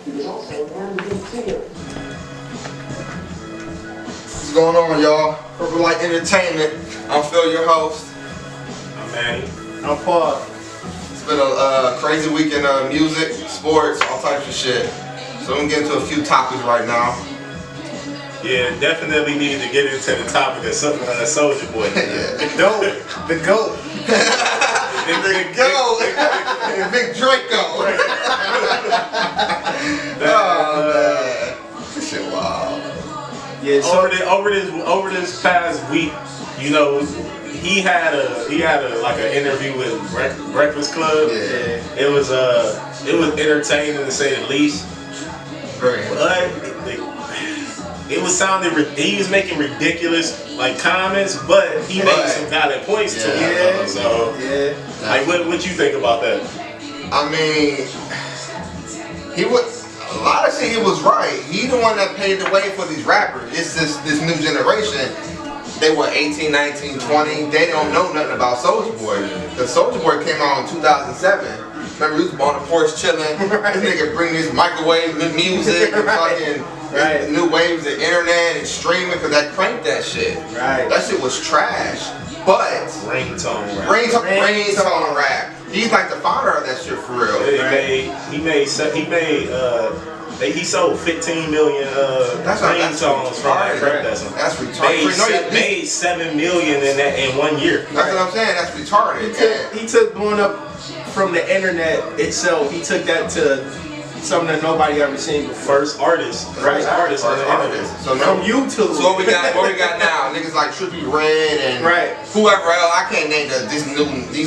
What's going on, y'all? CorporateLike Entertainment. I'm Phil, your host. I'm Manny. I'm Paul. It's been a crazy weekend of music, sports, all types of shit. So we're gonna get into a few topics right now. Yeah, definitely need to get into the topic of Soulja Boy. Yeah. The GOAT. The GOAT. The GOAT. Big Draco. Oh man, this shit wild. Yeah, so over this past week, you know, he had a like an interview with Breakfast Club. Yeah. It was entertaining to say the least. Very. But it was he was making ridiculous like comments, but he made some valid points to it. So like what you think about that? I mean, a lot of shit he was right. He the one that paved the way for these rappers. It's this new generation. They were 18, 19, 20. They don't know nothing about Soulja Boy. Because Soulja Boy came out in 2007. Remember, he was on the porch chilling. This nigga bring this microwave music and fucking new waves of internet and streaming, because that cranked that shit. Right. That shit was trash. But Ringtone rap. He's like the founder of that shit for real. He sold 15 million ringtones from that track. That's retarded. Made 7 million in 1 year. That's what I'm saying. That's retarded. He took blowing up from the internet itself. He took that to something that nobody ever seen before. First artist on the internet. So from YouTube. So what we got now? Niggas like Trippie Redd and whoever else. I can't name these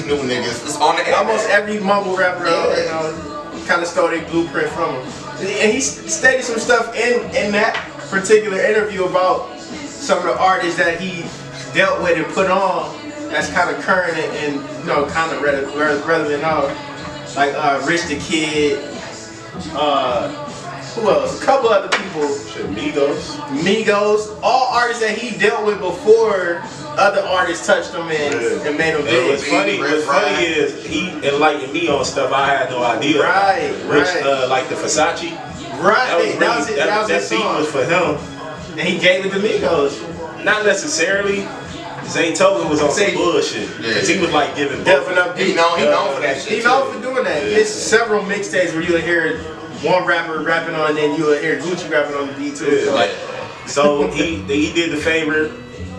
new niggas. It's on the internet. Almost every mumble rapper, kind of stole their blueprint from him. And he stated some stuff in that particular interview about some of the artists that he dealt with and put on that's kind of current and kind of relevant now. Like Rich the Kid, who else? A couple other people. Migos. All artists that he dealt with before other artists touched them and made them big. What's funny is he enlightened me on stuff I had no idea. Like the Versace. That beat was for him. And he gave it to Migos. Not necessarily. J.Coles was on some bullshit. Cause he was like giving up beats. He known for that shit. He known for doing that. There's several mixtapes where you'll hear one rapper rapping on it, and then you'll hear Gucci rapping on the beat too. So he did the favor,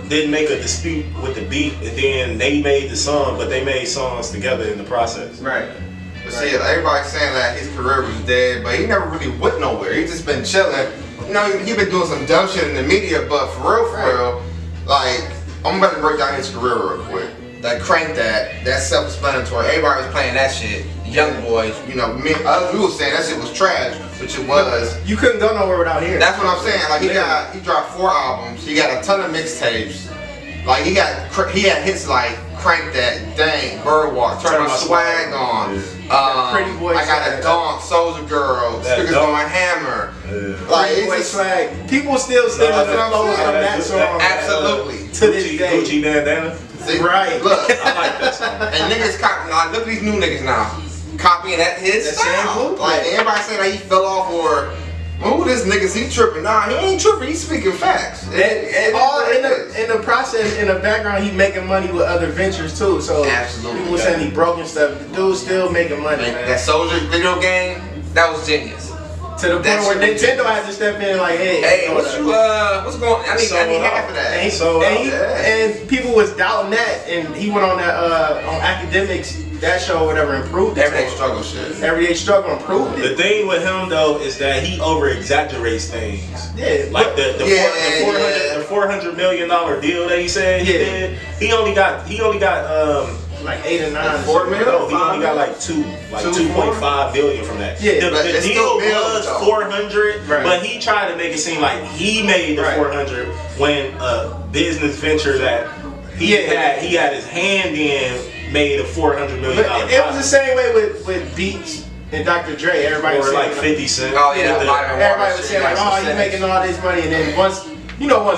didn't make a dispute with the beat, and then they made the song, but they made songs together in the process. Right. But see, everybody's saying that his career was dead, but he never really went nowhere. He just been chilling. You know, he been doing some dumb shit in the media, but for real, like, I'm about to break down his career real quick. That crank that's self-explanatory. Everybody was playing that shit. Young boys, we were saying that shit was trash, which it was. You couldn't go nowhere without hearing. That's what I'm saying. Like he dropped 4 albums. He got a ton of mixtapes. Like he had hits like Crank That, Dang, Birdwalk, Turn My Swag On. Pretty Boy I got a Donk, Soldier Girl, Speakers on My Hammer. Like it's just swag. People still stand up and flows from that song. Absolutely. To this day. Gucci bandana. See, right. Look, I like that song. And niggas copying. Like, look at these new niggas now, copying his style. Like everybody saying that he fell off or. Who this niggas he tripping? Nah, he ain't tripping. He's speaking facts. And all in the process, in the background, he making money with other ventures too. So absolutely, people saying he broke and stuff. The dude's still making money. Man. That Soulja video game, that was genius. To the point where Nintendo had to step in like, hey, what's going? I need half of that. And people was doubting that, and he went on that on academics. That show, whatever, improved it. Everyday struggle shit. Everyday struggle improved it. The thing with him though is that he over exaggerates things. Yeah. Like the $400 million deal that he said he did. He only got like 8 or 9. 4 million. No, he only got like 2.5 billion from that. Yeah. The deal was 400, but he tried to make it seem like he made the 400 when a business venture that he had his hand in made a $400 million. But it was the same way with Beats and Dr. Dre. Everybody was like saying 50 Cent. Oh yeah, everybody was saying like, oh, he's making all this money, and then once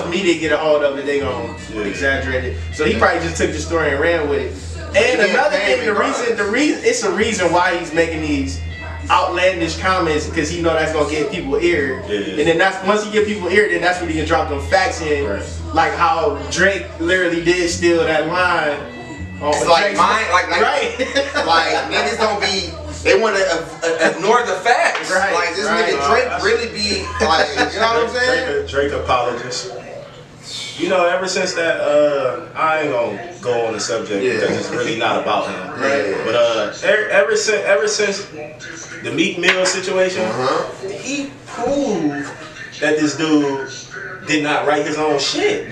media get a hold of it, they gonna exaggerate it. So he probably just took the story and ran with it. And another thing, the reason it's a reason why he's making these outlandish comments because he know that's gonna get people ear. And then that's once he get people ear, then that's when he can drop them facts in, like how Drake literally did steal that line. It's like mine, like niggas don't be. They want to ignore the facts. Like this nigga Drake really be like, you know what I'm saying? Drake apologist. You know, ever since that, I ain't gonna go on the subject because it's really not about him. But ever since the Meek Mill situation, he proved that this dude did not write his own shit.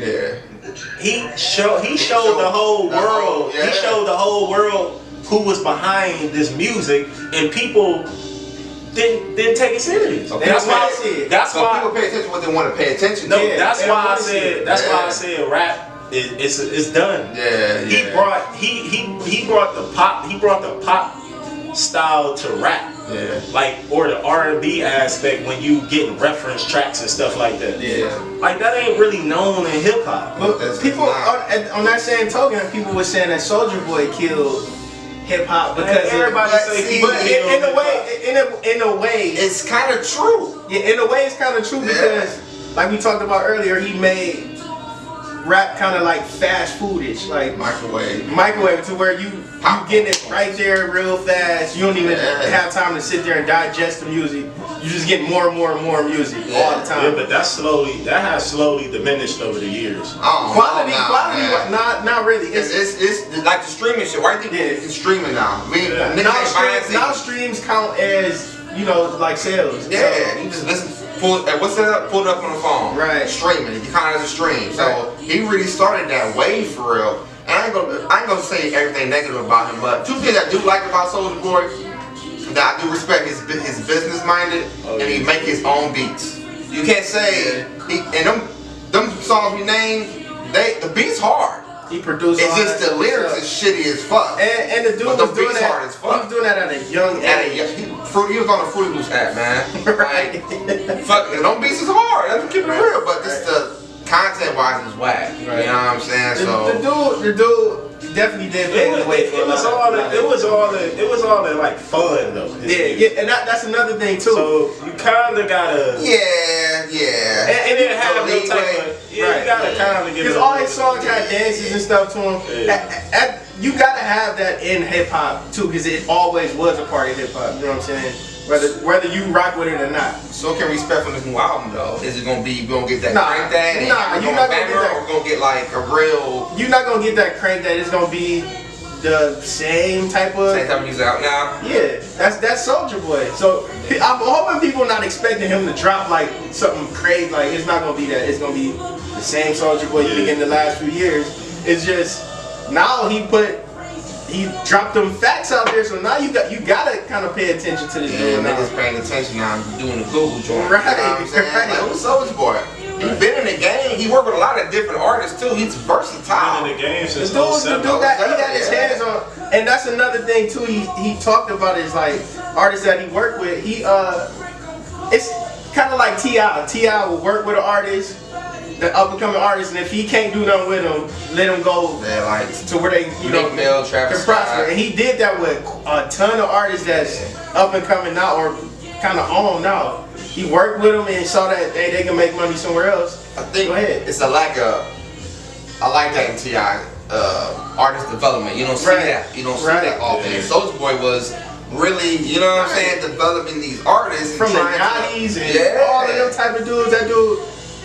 He showed the whole world. He showed the whole world who was behind this music, and people didn't take it serious. So people pay attention to what they want to pay attention to. No, that's why I said rap is done. He brought the pop style to rap. Like, or the R&B aspect when you getting reference tracks and stuff like that. Like that ain't really known in hip hop. But people on that same token, people were saying that Soulja Boy killed hip hop because everybody say but in a way it's kind of true. In a way it's kind of true because like we talked about earlier, he made rap kind of like fast foodish, like microwave to where you getting it right there real fast. You don't even have time to sit there and digest the music. You just get more and more and more music all the time. Yeah, but that has slowly diminished over the years. Quality, not really. It's like the streaming shit. Why do you think it's streaming now? I mean, now streams count as, you know, like sales. You just listen. Pull it up on the phone. Streaming. You count it as a stream. So he really started that wave for real. And I ain't gonna say everything negative about him, but two things I do like about Soulja Boy that I do respect is business minded and he make his own beats. You can't say them songs we named, the beats hard. He produced. It's just the lyrics is shitty as fuck. And the dude was doing that. Hard as fuck. He was doing that at a young age. He was on the Fruity Loops app, man. Fuck, them beats is hard. Let's keep it real. But this the content-wise is whack. You know what I'm saying? The dude definitely did pay the way for it was all that like fun though. And that's another thing too. So you kind of gotta. And it didn't have no type of. You gotta kind of give it. Because all his songs had dances and stuff to them. You gotta have that in hip hop too, because it always was a part of hip hop. You know what I'm saying? Whether you rock with it or not. So can we expect from this new album though? Is it gonna be you gonna get that crank that? You're not gonna get that. Or gonna get like a real. You're not gonna get that crank that. It's gonna be the same type of music out now. Yeah, that's Soulja Boy. So I'm hoping people are not expecting him to drop like something crazy. Like it's not gonna be that. It's gonna be the same Soulja Boy you been in the last few years. It's just now he dropped them facts out there, so now you gotta kind of pay attention to this dude. Niggas paying attention now, doing the Google joint. Right, you know what I'm saying? Like, who's Soulja Boy? He's been in the game. He worked with a lot of different artists too. He's versatile. Been in the game since the dude got his hands on, and that's another thing too. He talked about his like artists that he worked with. It's kind of like T.I. T.I. will work with an artist, the up and coming artist, and if he can't do nothing with them, let him go to where they Meek Mill, Travis can prosper. And he did that with a ton of artists that's up and coming now or kind of on now. He worked with them and saw that they can make money somewhere else. I think it's a lack of. I like that in T.I. Artist development. You don't see that. You don't see that often. Soulja Boy was really, you know what I'm saying, developing these artists from the Yachties and all of them type of dudes. That dude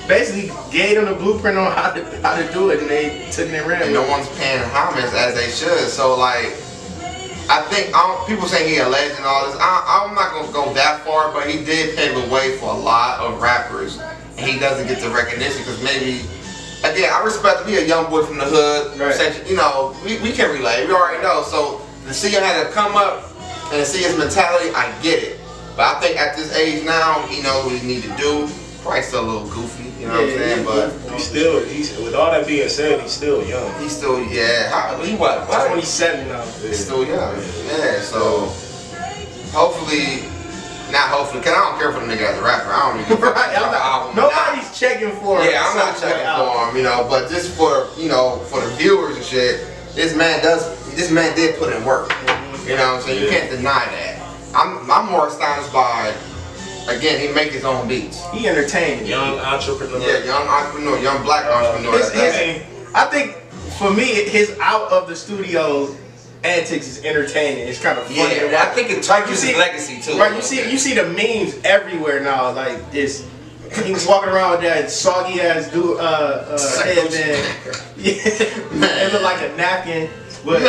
basically gave them the blueprint on how to do it, and they took it and ran. And no one's paying homage as they should. So like, I think people saying he a legend and all this. I'm not gonna go that far, but he did pave the way for a lot of rappers, and he doesn't get the recognition because maybe. Again, I respect him. He a young boy from the hood. You know, we can relate. We already know. So to see him have to come up and to see his mentality, I get it. But I think at this age now, he knows what he need to do. Probably still a little goofy, you know what I'm saying? But he's with all that being said, he's still young. He's still he what? 27 now. He's still young. So hopefully. Not hopefully, cause I don't care for the nigga as a rapper. I don't even care. Nobody's checking for him. Yeah, I'm not checking for him, you know. But just for for the viewers and shit, this man did put in work. You know what I'm saying? You can't deny that. I'm more astonished by, again, he make his own beats. He entertaining. Young entrepreneur. Yeah, young entrepreneur, young black entrepreneur. I think for me, his out of the studio antics is entertaining. It's kind of funny. Yeah, I think it targets his legacy too. Right, you see the memes everywhere now. Like this, he was walking around with that soggy ass dude headband. Yeah, it looked like a napkin. But,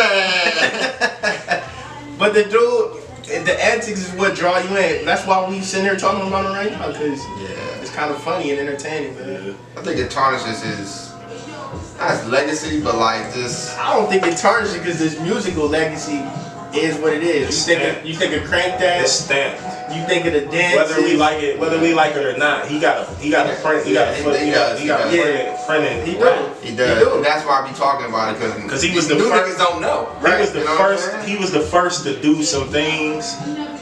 but the dude, the antics is what draw you in. That's why we sitting here talking about it right now, because it's kind of funny and entertaining, man. I think it tarnishes his, not his legacy, but like this. I don't think it tarnishes because this musical legacy is what it is. You think of Crank That? It's stamped. You think of the dance. Whether we like it or not, he got a print. He got a print. He does. He does. And that's why I be talking about it, because he was the new first. niggas don't know. He was the first. He was the first to do some things,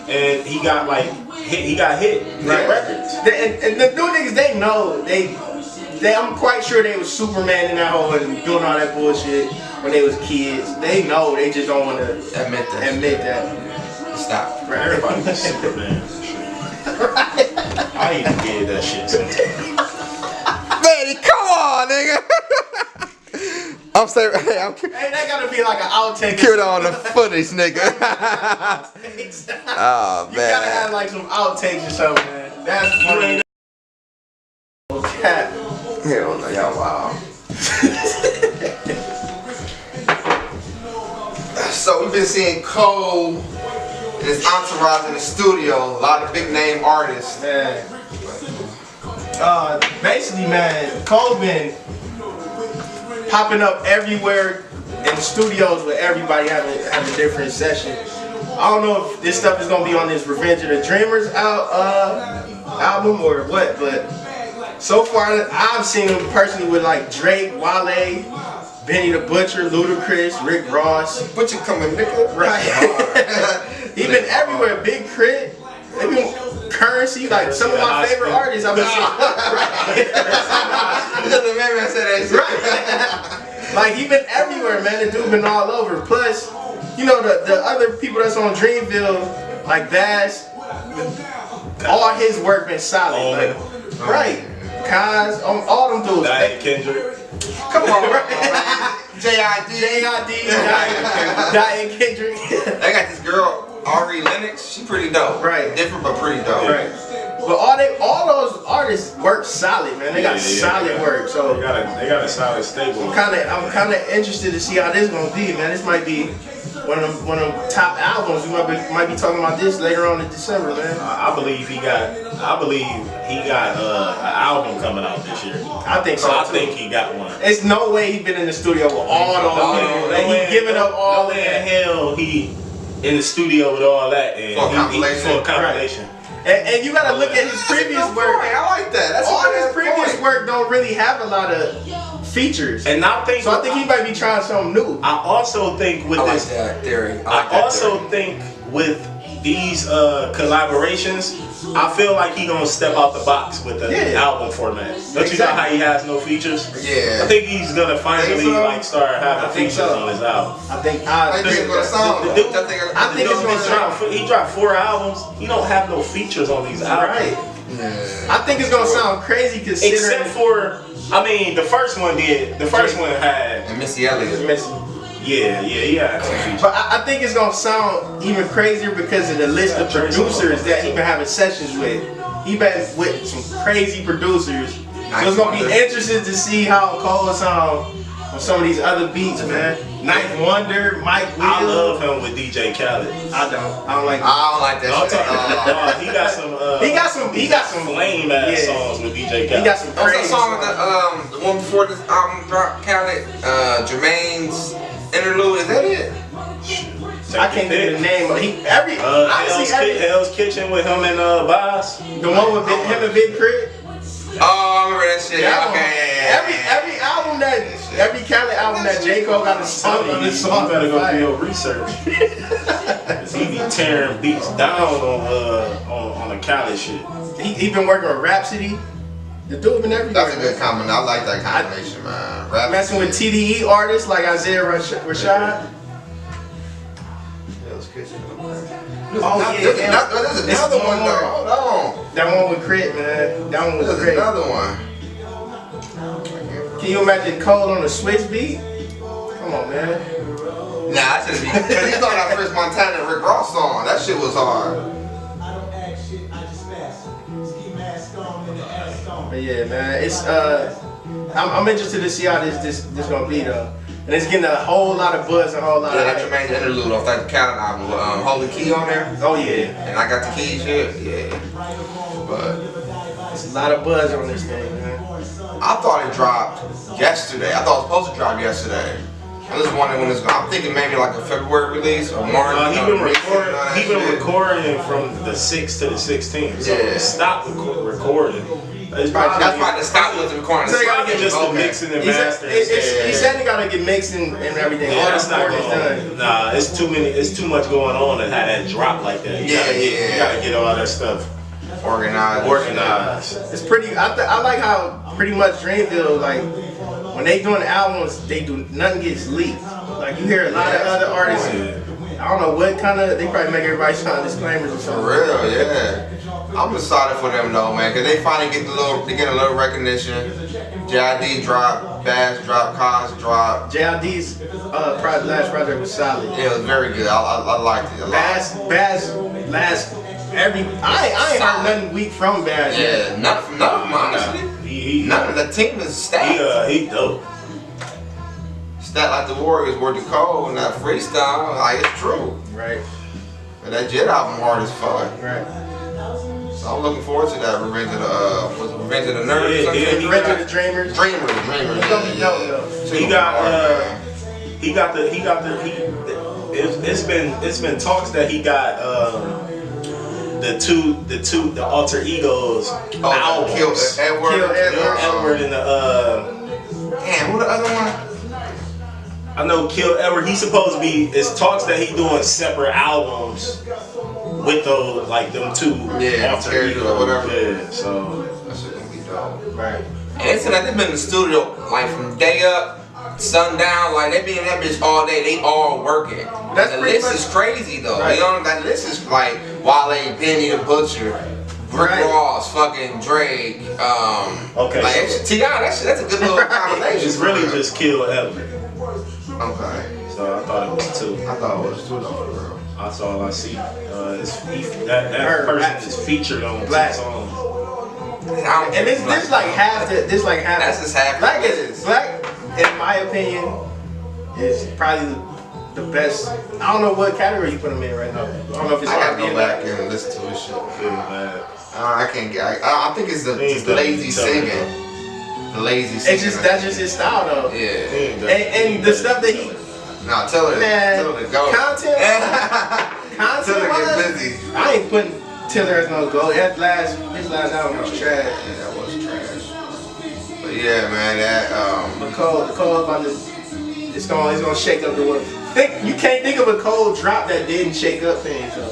and he got hit. He got hit. Right. Records. And the new niggas, they know they. I'm quite sure they was Superman in that hole and doing all that bullshit when they was kids. They know, they just don't want to admit that. Stop. Right. Everybody was Superman. Right. I even gave that shit sometimes. Baby, come on, nigga. I'm saying, hey, that gotta be like an outtake. Cute on the footage, nigga. Oh man. You gotta have like some outtakes or something, man. That's funny. Cat. Hell no, y'all wow. So we've been seeing Cole and his entourage in the studio, a lot of big name artists. Man. Basically, man, Cole been popping up everywhere in the studios with everybody having a different session. I don't know if this stuff is gonna be on this Revenge of the Dreamers album or what, but so far I've seen him personally with like Drake, Wale, Benny the Butcher, Ludacris, Rick Ross. Butcher coming, nigga. Right. He been everywhere. Big Crit. Even Currency. Like some of my favorite artists I've been seeing. The man said that shit. Right. Like he been everywhere, man. The dude been all over. Plus, you know the other people that's on Dreamville, like Bass, all his work been solid. Like, right. Kaz, all them dudes. Diane Kendrick. Come on, J.I.D. Diane Kendrick. They got this girl, Ari Lennox. She pretty dope. Right. Different but pretty dope. Right. But all those artists work solid, man. They got solid work. So they got a solid stable. I'm kind of interested to see how this gonna be, man. This might be one of them top albums. We might be talking about this later on in December, man. I believe he got an album coming out this year. I think so. I think he got one. There's no way he been in the studio with all those niggas. He giving up all that. Hell, he in the studio with all that and for a compilation. And you gotta look at his previous work. I like that. That's all his previous work don't really have a lot of features. And I think he might be trying something new. I also think with this that theory. I also think with these collaborations, I feel like he gonna step out the box with the album format. Don't you know how he has no features? Yeah. I think he's gonna finally start having features on his album. I think it's gonna sound. He dropped 4 albums. He don't have no features on these albums. Right. Yeah. I think it's gonna sound crazy considering. Except for, I mean, the first one did. The first one had and Missy Elliott. Yeah, he had some features. But I think it's gonna sound even crazier because of the list of producers that he been having sessions with. He been with some crazy producers. So it's gonna be interesting to see how Cole sound on some of these other beats, man. Ninth Wonder, Mike Will. I love him with DJ Khaled. I don't like. I don't like that shit. He got some lame ass songs with DJ Khaled. He got some crazy song with the one before this album dropped, Khaled, Jermaine's interlude. Is that it? I can't think of the name. Hell's Kitchen with him and Boss. The one with him and Big Crit. Oh, I remember that shit. Every Khaled album that J.Cole got a song on this song. You better go do your research. Cause he be tearing beats down on the Khaled shit. He been working with Rhapsody. The dude been everywhere. That's a good combination. I like that combination, man. Rhapsody. Messing with TDE artists like Isaiah Rashad. There's another one though. Hold on. That one with Crit, man. That one was There's great. another one. Can you imagine Cole on a Switch beat? Come on, man. Nah, I just because he thought that first Montana and Rick Ross song. That shit was hard. But yeah, man, it's I'm interested to see how this gonna be though, and it's getting a whole lot of buzz, and a whole lot. Yeah, of that Jermaine's interlude off that Khaled album with Holy Key on there. Oh yeah, and I got the keys here. Yeah, but it's a lot of buzz on this thing, man. I thought it dropped yesterday. I thought it was supposed to drop yesterday. I was wondering when it's going. I'm thinking maybe like a February release or March. He been recording from the 6th to the 16th. So Yeah. he stopped recording. That's why the stop was recording. So you gotta get just the mixing and mastering. He said he gotta get mixing and everything. Yeah, All that's the not recording's going. Nah, it's too many. It's too much going on to have that drop like that. You gotta get all that stuff organized. It's pretty. I like how pretty much Dreamville, like when they doing albums, they do nothing gets leaked. Like you hear a lot of other artists. I don't know what kind of. They probably make everybody sign disclaimers or something. For real, yeah. I'm excited for them though, man, cause they finally get a little recognition. JID dropped, Bass dropped, Cos dropped. JID's last project was solid. Yeah, it was very good. I liked it a lot. Bass last every. I ain't heard nothing weak from Bass. Yeah, none of them honestly. None of the team is stacked. He dope. Stacked like the Warriors were J.Cole and that freestyle, like it's true. Right. And that Jet album hard as fuck. Right. So I'm looking forward to that Revenge of the Nerds. Revenge of the Dreamers. Dreamers. It's gonna be dope though. It's been talks that he got the alter egos albums. Kill Edward and the damn, who the other one? I know Kill Edward. He's supposed to be. It's talks that he doing separate albums with those like them two alter egos or whatever. Yeah, so that shit gonna be dope. Right. And it's like they've been in the studio like from day up, sundown. Like they be in that bitch all day. They all working. That's the list is crazy though. Right. You know that list is like Wale, Benny the Butcher, Rick Ross, fucking Drake. Okay. Like T.I. That's a good little combination. it's really just Kill Edward. Okay. So I thought it was two. I thought it was two though, for real. That's all I see. That person is featured on Black. 2 songs. And this like half. That's just half. Black in my opinion, is probably the best. I don't know what category you put him in right now. I don't know if it's I gotta R&B go or back not. and listen to his shit. I I can't get. I think it's the lazy singing. The lazy singing. That's just his style though. Yeah. And the stuff that he. Nah, tell her to go. Content Tell her to get busy. I ain't putting Tiller as no go. His last album was trash. Yeah, that was trash. But yeah, man, that Cole about to. It's gonna shake up the world. You can't think of a Cole drop that didn't shake up things. So.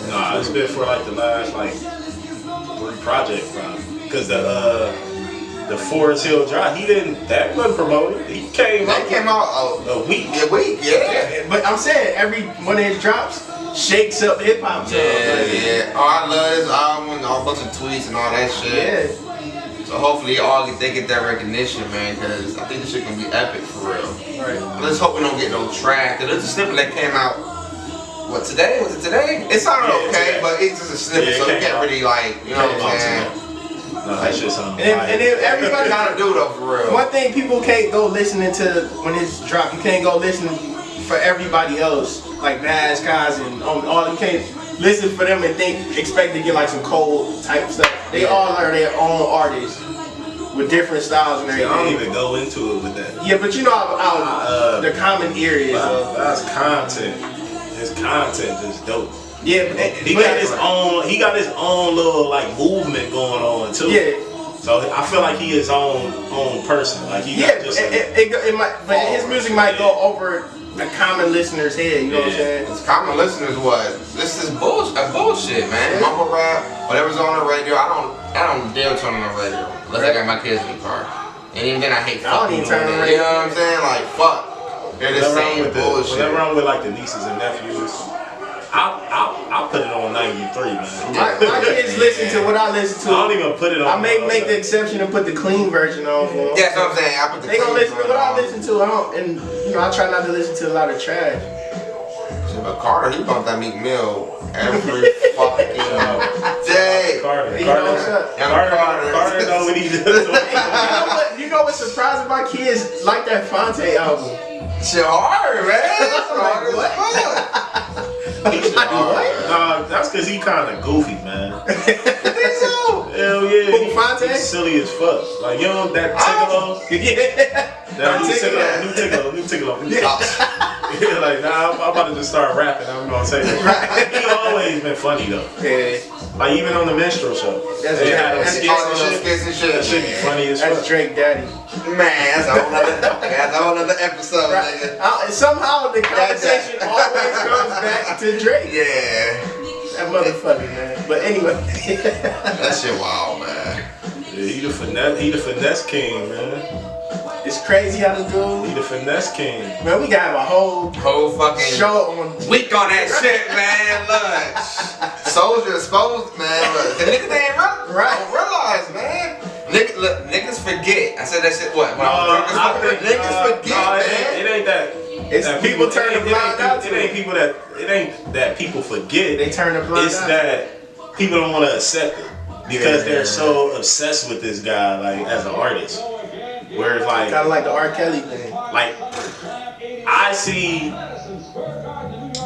Nah, it's been for like the last like 3 projects probably. Cause the Forest Hill drop, that wasn't promoted. He came out a week. Yeah. But I'm saying every one of his drops shakes up hip hop. Yeah. Oh, I love his album and a bunch of tweets and all that shit. Yeah. So hopefully they get that recognition, man, because I think this shit gonna be epic for real. Right. Let's hope we don't get no track. There's a snippet that came out. What, today? Was it today? It sounded okay, but it's just a snippet, so you can't really like, you know what I'm saying? No, that shit's on. And then everybody gotta do though, for real. One thing people can't go listening to when it's dropped. You can't go listen for everybody else, like Baz, Kaz, and all. You can't listen for them and expect to get like some cold type stuff. They all are their own artists with different styles and everything. I don't even go into it with that. Yeah, but you know how the common ear is. That's content. His content is dope. Yeah, he got his own little like movement going on too. Yeah. So I feel like he is own person. Like he got just it might, but his music might go over a common listener's head. You know what I'm saying? It's common listeners. What? This is bullshit, man. Mumble rap, whatever's on the radio. I don't dare turn on the radio unless I got my kids in the car. And even then, I hate fucking turn on the radio. You know what I'm saying? Like fuck. They're the same bullshit. Whatever wrong with like the nieces and nephews. I'll put it on 93, man. My kids listen to what I listen to. I don't even put it on. I make the exception and put the clean version on for them. Yeah, that's what I'm saying. I put the They gonna clean listen to what I listen to. I don't, and I try not to listen to a lot of trash. But Carter, he bumped that Meek Mill every fucking day. Carter know what he does. You know what's surprising? My kids like that Fonte album. Shit hard, man. That's hard as fuck. Nah, that's because he kind of goofy, man. Think so? Hell yeah. Who, Fonte? He's silly as fuck. Like, you know, that Tickle? Yeah. New Tickle. Yeah, like, nah, I'm about to just start rapping. I'm gonna say that. He always been funny though. Yeah. Like even on the minstrel show, they had those skits and shit. That shit be funny as fuck. That's Drake Daddy. Man, that's a whole nother episode, nigga. Somehow the conversation always goes back to Drake. Yeah. That motherfucker, man. But anyway. That shit wild, man. Yeah, he the finesse king, man. It's crazy how to do. He the finesse king. Man, we gotta have a whole fucking show on week on that shit, man. Look, Soulja exposed, man. Look, the niggas ain't realize, man. Niggas forget. I said that shit. What? Niggas forget, man. It ain't that. It's that people turn the blind eye to. It ain't that people forget. They turn the blind eye. It's that people don't want to accept it because they're so obsessed with this guy, like as an artist. Where it's like kind of like the R. Kelly thing. Like I see,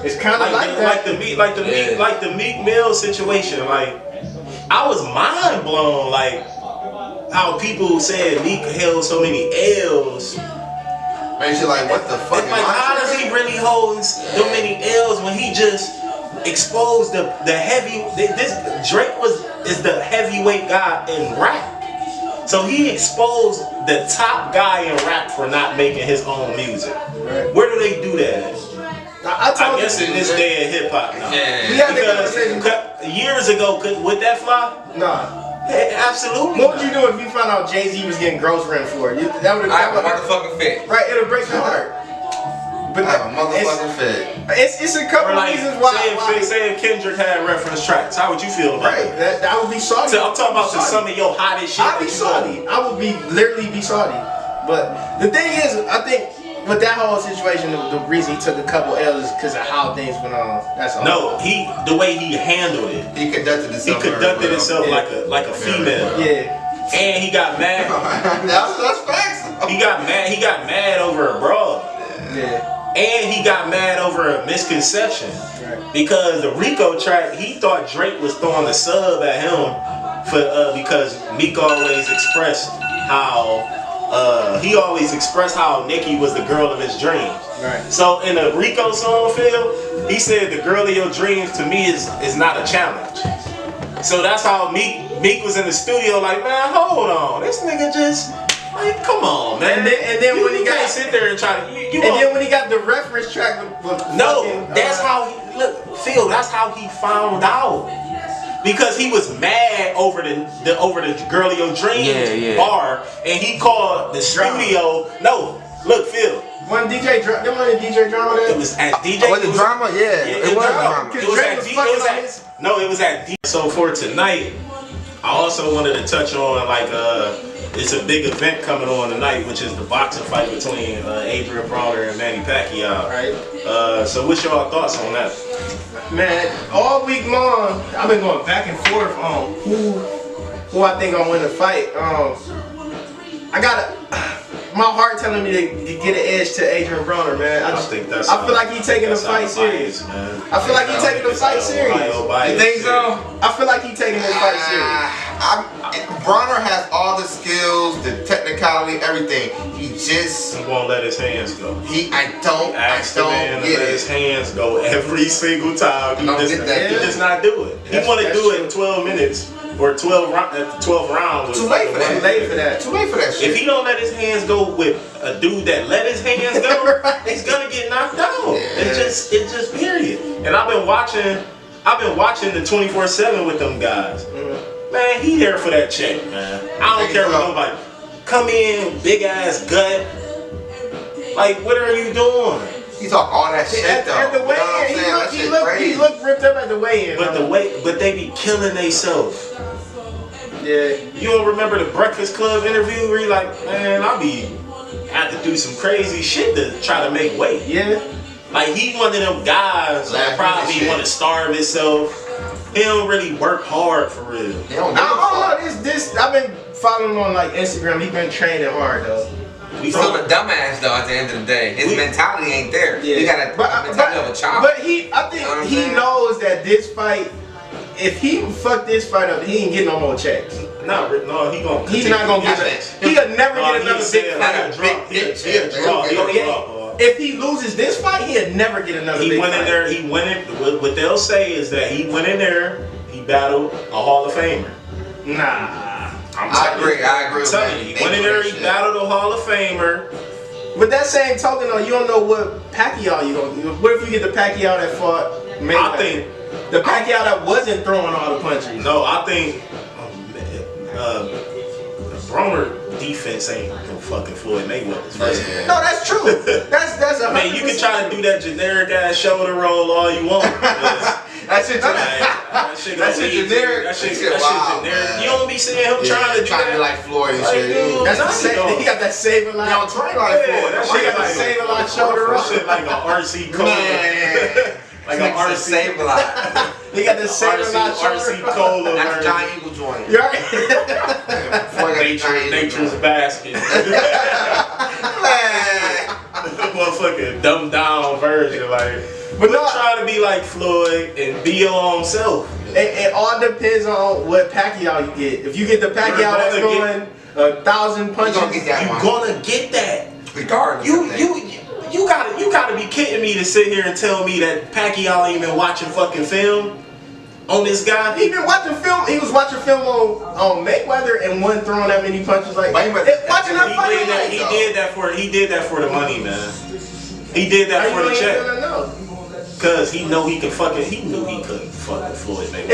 it's kind of like that. Like the Meek Mill situation. Like I was mind blown. Like how people said Meek held so many L's. Makes you like, what the fuck? Like how does he really hold so many L's when he just exposed the heavy? Drake is the heavyweight guy in rap. So he exposed the top guy in rap for not making his own music. Right. Where do they do that at? I guess in this day of hip hop now. Yeah. Because years ago, would that fly? Nah. Absolutely. What would you do if you found out Jay-Z was getting gross rent for it? That would have a motherfucking fit. Right, it'll break your heart. But I have a motherfucking fit. It's a couple reasons why. Say if Kendrick had reference tracks, how would you feel about it? That would be salty. So I'm talking about some of your hottest shit. I'd be salty. I would literally be salty. But the thing is, I think with that whole situation, the reason he took a couple L's is because of how things went on. That's all. No, the way he handled it. He conducted himself. Like a female. Yeah. And he got mad. That's facts. He got mad over a broad. Yeah. And he got mad over a misconception. Right. Because the Rico track, he thought Drake was throwing the sub at him because Meek always expressed how Nicki was the girl of his dreams. Right. So in the Rico song, Phil, he said the girl of your dreams to me is not a challenge. So that's how Meek was in the studio like, man, hold on, this nigga just. Like, come on, man. And then when he got sit there and try to then when he got the reference track with that's how he Phil, that's how he found out. Because he was mad over the Girl of Your Dreams bar, and he called the studio. No, look, Phil. One DJ Drama there? It was at DJ. Was it Drama? Yeah, it was Drama. It was at DJ. So for tonight, I also wanted to touch on it's a big event coming on tonight, which is the boxing fight between Adrian Broner and Manny Pacquiao. Right. So what's your thoughts on that? Man, all week long, I've been going back and forth on who I think gonna win the fight. I got my heart telling me to get an edge to Adrian Broner, man. I feel like he's taking the fight serious. Man. I feel like he's taking the fight serious. You think so? I feel like he's taking this fight serious. Broner has all the skills, the technicality, everything. He won't let his hands go. I don't get let his hands go every single time. He does not do it. He want to do it in 12 minutes or 12 rounds. Too late for that. Too late for that shit. If he don't let his hands go with a dude that let his hands go, he's gonna get knocked out. Yeah. It's just period. And I've been watching the 24/7 with them guys. Mm-hmm. Man, he there for that check, man. I don't care what nobody. Come in, big ass gut. Like, what are you doing? He talk all that shit though. At the weigh-in, he looked ripped up at the weigh-in. But they be killing theyself. Yeah. You don't remember the Breakfast Club interview where he like, man, have to do some crazy shit to try to make weight. Yeah. Like he one of them guys that probably want to starve himself. He don't really work hard for real. I don't know. This I've been following him on like Instagram. He been training hard though. He's still a dumbass though. At the end of the day, his mentality ain't there. Yeah. He got a mentality of a child. But I think he knows that this fight, if he fuck this fight up, he ain't getting no more checks. No, he's not gonna get it. He'll never get another big fight. He'll draw. If he loses this fight, he'll never get another big fight. He went in. What they'll say is that he went in there. He battled a Hall of Famer. Nah. I agree. I'm telling you, he went in there. He battled a Hall of Famer. With that same token, though, you don't know what Pacquiao you gonna do. What if you get the Pacquiao that fought Mayweather? I think the Pacquiao that wasn't throwing all the punches. No, I think Broner defense ain't no fucking Floyd Mayweather's. No, that's true. That's I mean, you can try to do that generic ass shoulder roll all you want. That's it. That's generic. That shit generic. You don't be seeing him trying to do that. Like Floyd and shit. That's the same. He got that save a lot. Y'all train like Floyd. He got that save a lot shoulder roll. Shit like a RC Cola. Like a RC save a lot. He got the save a lot RC Cola. That's a giant eagle joint. You're right. Nature's basket. Motherfucking dumbed down version, like. But don't try to be like Floyd and be your own self. It all depends on what Pacquiao you get. If you get the Pacquiao that's going 1,000 punches, you're gonna get that. Regardless. You gotta be kidding me to sit here and tell me that Pacquiao ain't been watching fucking film on this guy. He been watching film. He was watching film on Mayweather and wasn't throwing that many punches. Like watching that fight. He did that for the money, man. He did that for the check. Cause he knew he couldn't fucking Floyd Mayweather.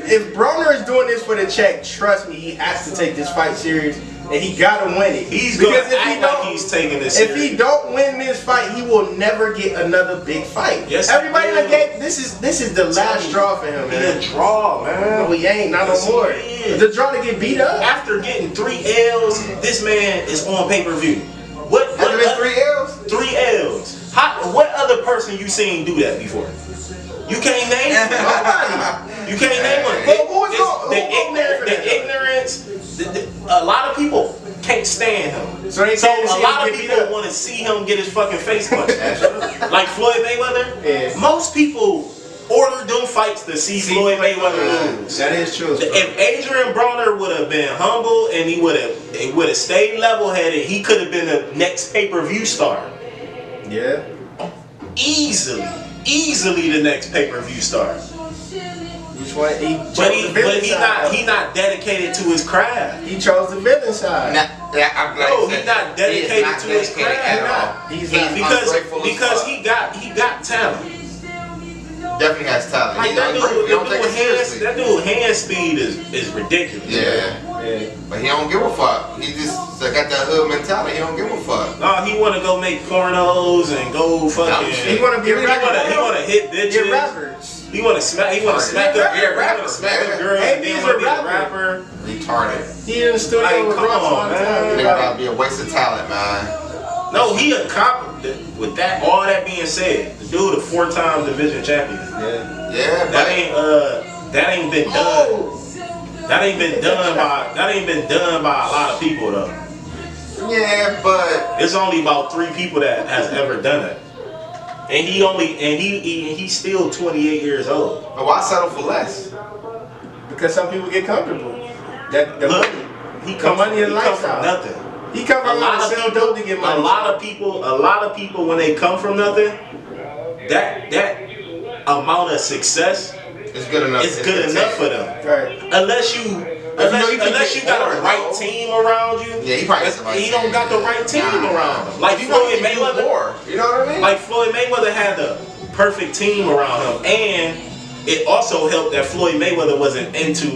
If Broner is doing this for the check, trust me, he has to take this fight serious, and he gotta win it. He's gonna act like he's taking this serious. If he don't win this fight, he will never get another big fight. Yes, everybody in the game, this is the last straw for him, man. He a draw, man. No, he ain't, not no more. The draw to get beat up. After getting 3 L's, this man is on pay-per-view. What? Has been 3 L's? 3 L's. What other person you seen do that before? You can't name nobody. You can't name one. The ignorance. A lot of people can't stand him. So a lot of people want to see him get his fucking face punched. Like Floyd Mayweather. Yeah. Most people order them fights to see Floyd Mayweather lose. That is true. If Adrian Broner would have been humble and he would have stayed level-headed, he could have been the next pay-per-view star. Yeah. Easily the next pay-per-view star. Which one? He not dedicated to his craft. He chose the villain side. He's not dedicated to his craft. He's not. Because he got talent. Definitely has talent. Like that dude hand speed is ridiculous. Yeah. But he don't give a fuck. He just got that hood mentality. He don't give a fuck. No, he want to go make pornos and go fucking. He want to be a rapper. He want to hit bitches. Rappers. He want to smack. He want to smack up. Smack up girls. And then want to be a rapper. Retarded. He in the studio with Ross all the time. Nigga gotta be a waste of talent, man. No, he accomplished. With that, all that being said, the dude a 4-time division champion. Yeah, that ain't been done. That ain't been done by a lot of people though. Yeah, but it's only about 3 people that has ever done it. And he's still 28 years old. But why settle for less? Because some people get comfortable. He come from nothing. He come from dope to get money. A lot of people when they come from nothing, that amount of success is good enough. It's good enough for them. Right. Unless you got a right team around you. Yeah, he don't got the right team around him. Like Floyd Mayweather. You know what I mean? Like Floyd Mayweather had the perfect team around him, and it also helped that Floyd Mayweather wasn't into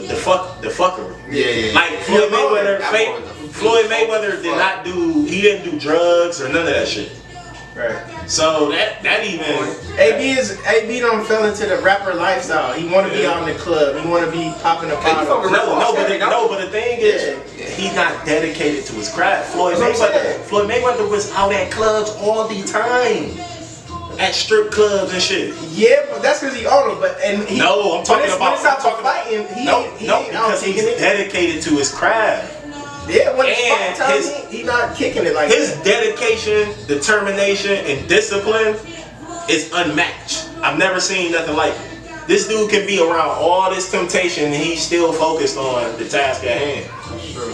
the fuckery. Yeah. Like Floyd Mayweather didn't do drugs or none of that shit. Right. So that even AB don't fell into the rapper lifestyle. He want to be out in the club. He want to be popping the bottle. But the thing is, he's not dedicated to his craft. Floyd Mayweather was out at clubs all the time, at strip clubs and shit. Yeah, but that's because he owned them. But I'm talking about fighting. Because he's dedicated to his craft. Yeah, when it's fight time, he not kicking it like his that. dedication, determination, and discipline is unmatched. I've never seen nothing like it. This dude can be around all this temptation and he's still focused on the task at hand. Sure.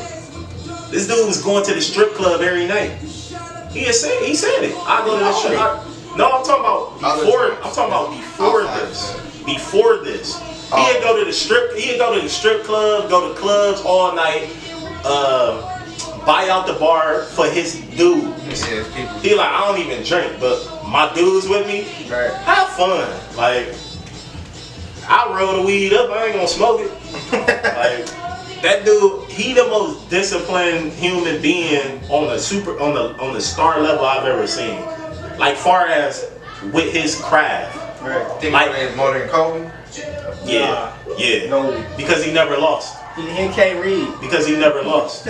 This dude was going to the strip club every night. He said it. I go to the strip. I'm talking about before. I'm talking about before this. Before this, he'd go to the strip. He'd go to the strip club, go to clubs all night. Buy out the bar for his dude. He like, I don't even drink, but my dude's with me. Right. Have fun. Like, I roll the weed up. I ain't gonna smoke it. Like, that dude, he the most disciplined human being on the star level I've ever seen. Like, far as with his craft. Right. Think like more than Kobe. Yeah. No. Because he never lost. He can't read. Because he never lost.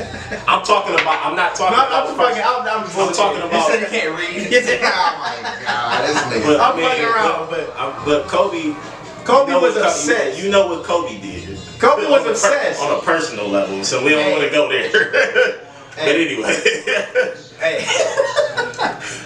I'm talking about. I'm not talking about. I'm talking about. He said he can't read. Oh my God, this nigga. I'm fucking around, but Kobe was obsessed. You know what Kobe did. Kobe was obsessed on a personal level, so we don't want to go there. But anyway. Hey.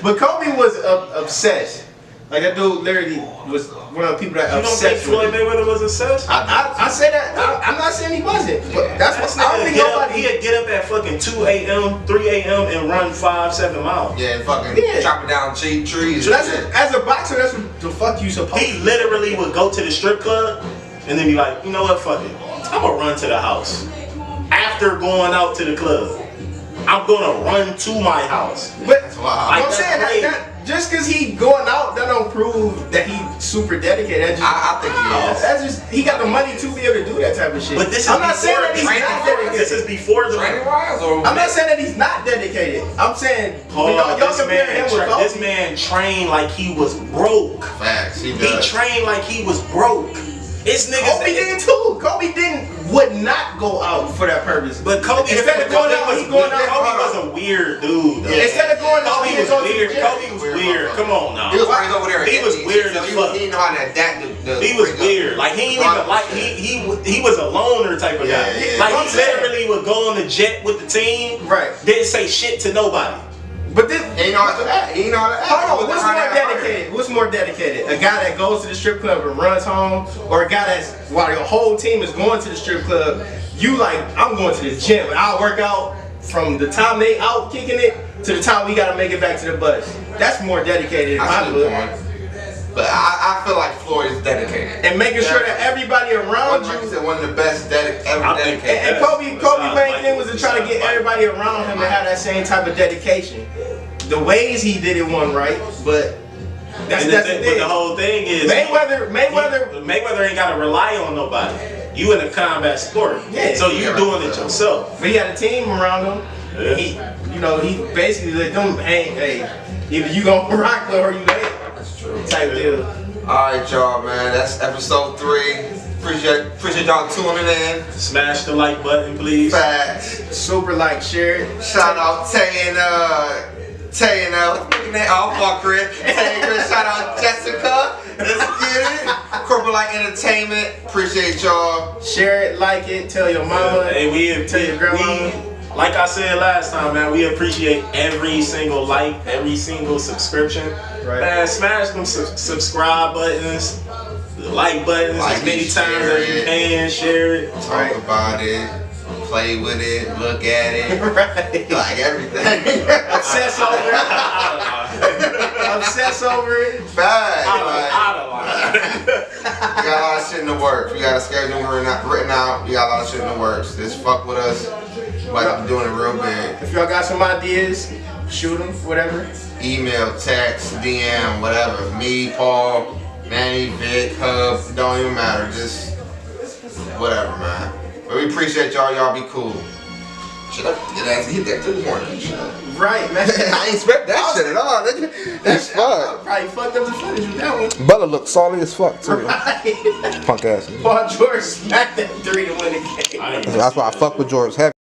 But Kobe was obsessed. Like, that dude literally was one of the people that obsessed with him. You don't think Floyd Mayweather was obsessed? I say that. I'm not saying he wasn't. But that's what I don't think nobody. He'd get up at fucking 2 a.m., 3 a.m. and run 5-7 miles. Yeah, and fucking chopping down trees. So as a boxer, that's what the fuck you supposed to do. He literally would go to the strip club and then be like, you know what, fuck it. I'm gonna run to the house. After going out to the club, I'm gonna run to my house. But wow. I'm saying that just because he going out, that don't prove that he super dedicated. I think he is. That's just, he got the money to be able to do that type of shit. But this is I'm not saying that he's not dedicated. This is before the training wise, or I'm not saying that he's not dedicated. I'm saying y'all compare him with Kobe. This man trained like he was broke. Facts. He trained like he was broke. It's niggas. Kobe did too. Kobe would not go out for that purpose. But Kobe, instead of going out, he's going out. Kobe was a weird dude. Yeah. Instead of going out, Kobe was weird. Kobe was weird. Come on now. He was raised over there. He was weird as fuck. He didn't know how to adapt. He was weird. Like, he ain't even like he was a loner type of guy. Like, he literally would go on the jet with the team. Right. Didn't say shit to nobody. But this, he know how to act. He know how to act. Hold on, what's more dedicated? What's more dedicated? A guy that goes to the strip club and runs home, or a guy that's while your whole team is going to the strip club, you like, I'm going to the gym and I'll work out from the time they out kicking it to the time we gotta make it back to the bus. That's more dedicated in my book. But I feel like Floyd is dedicated. And making sure that everybody around you. Like you said, one of the best ever dedicated. And Kobe main thing was to try to get everybody around him to have that same type of dedication. The ways he did it wasn't right, but that's the thing. But the whole thing is Mayweather ain't gotta rely on nobody. You in a combat sport, so you doing it yourself. But he had a team around him. Yeah. He basically let them, hey, either you gonna rock or you ain't. That's true. Type deal. Alright, y'all, man. That's episode 3. Appreciate y'all tuning in. Smash the like button, please. Facts. Super like, share it. Shout out Tay and looking at all Chris. Shout out Jessica. Let's get it. CorporateLike Entertainment. Appreciate y'all. Share it, like it, tell your mama. Hey, tell your grandma. Like I said last time, man, we appreciate every single like, every single subscription. Right. Man, smash them subscribe buttons, the like buttons as many times as you can. Share it. Talk about it. Play with it. Look at it. Right. Like everything. Obsess over it. Obsess over it. Bad. I We got a lot of shit in the works. We got a schedule written out. We got a lot of shit in the works. Just fuck with us. But I'm doing it real big. If y'all got some ideas, shoot them, whatever. Email, text, DM, whatever. Me, Paul, Manny, Vic, Hub. Don't even matter. Just whatever, man. But we appreciate y'all. Y'all be cool. Shit, I get ass hit that too morning. Right, man. I ain't expect that shit at all. That's fuck. Probably fucked up the footage with that one. Butler looked solid as fuck too. Right. Punk ass. Paul George smacked that 3 to win the game. That's why I fuck with George heavy.